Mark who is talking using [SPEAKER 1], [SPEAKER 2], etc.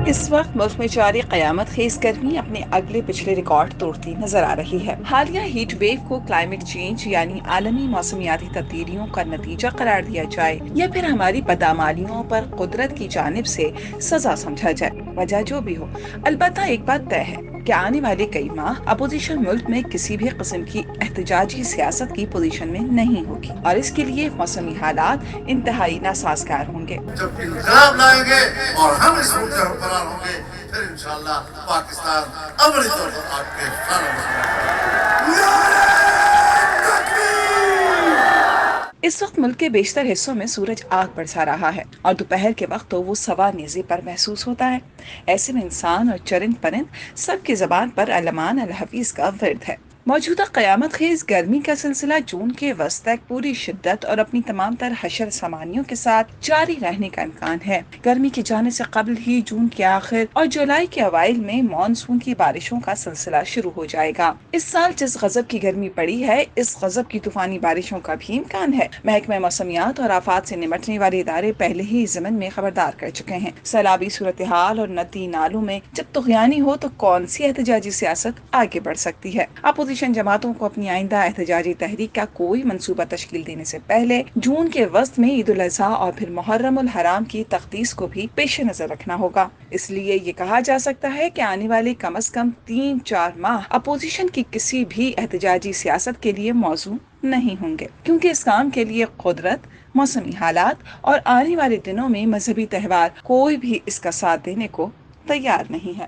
[SPEAKER 1] اس وقت ملک میں جاری قیامت خیز گرمی اپنے اگلے پچھلے ریکارڈ توڑتی نظر آ رہی ہے۔ حالیہ ہیٹ ویو کو کلائمیٹ چینج یعنی عالمی موسمیاتی تبدیلیوں کا نتیجہ قرار دیا جائے یا پھر ہماری بدعمالیوں پر قدرت کی جانب سے سزا سمجھا جائے، وجہ جو بھی ہو، البتہ ایک بات طے ہے کہ آنے والے کئی ماہ اپوزیشن ملک میں کسی بھی قسم کی احتجاجی سیاست کی پوزیشن میں نہیں ہوگی، اور اس کے لیے موسمی حالات انتہائی ناسازگار ہوں گے۔
[SPEAKER 2] جب انقلاب لائیں گے اور ہم اس ملک سے حکمران ہوں گے، پھر انشاءاللہ پاکستان عملی طور پر آپ کے
[SPEAKER 1] اس وقت ملک کے بیشتر حصوں میں سورج آگ برسا رہا ہے اور دوپہر کے وقت تو وہ سوا نیزے پر محسوس ہوتا ہے۔ ایسے میں انسان اور چرند پرند سب کی زبان پر علمان الحفیظ کا ورد ہے۔ موجودہ قیامت خیز گرمی کا سلسلہ جون کے وسط تک پوری شدت اور اپنی تمام تر حشر سامانیوں کے ساتھ جاری رہنے کا امکان ہے۔ گرمی کے جانے سے قبل ہی جون کے آخر اور جولائی کے اوائل میں مانسون کی بارشوں کا سلسلہ شروع ہو جائے گا۔ اس سال جس غضب کی گرمی پڑی ہے، اس غضب کی طوفانی بارشوں کا بھی امکان ہے۔ محکمہ موسمیات اور آفات سے نمٹنے والے ادارے پہلے ہی ضمن میں خبردار کر چکے ہیں۔ سیلابی صورتحال اور ندی نالوں میں جب طغیانی ہو تو کون سی احتجاجی سیاست آگے بڑھ سکتی ہے؟ اپوزیشن جماعتوں کو اپنی آئندہ احتجاجی تحریک کا کوئی منصوبہ تشکیل دینے سے پہلے جون کے وسط میں عید الاضحیٰ اور پھر محرم الحرام کی تخصیص کو بھی پیش نظر رکھنا ہوگا۔ اس لیے یہ کہا جا سکتا ہے کہ آنے والے کم از کم 3-4 ماہ اپوزیشن کی کسی بھی احتجاجی سیاست کے لیے موزوں نہیں ہوں گے، کیونکہ اس کام کے لیے قدرت، موسمی حالات اور آنے والے دنوں میں مذہبی تہوار کوئی بھی اس کا ساتھ دینے کو تیار نہیں ہے۔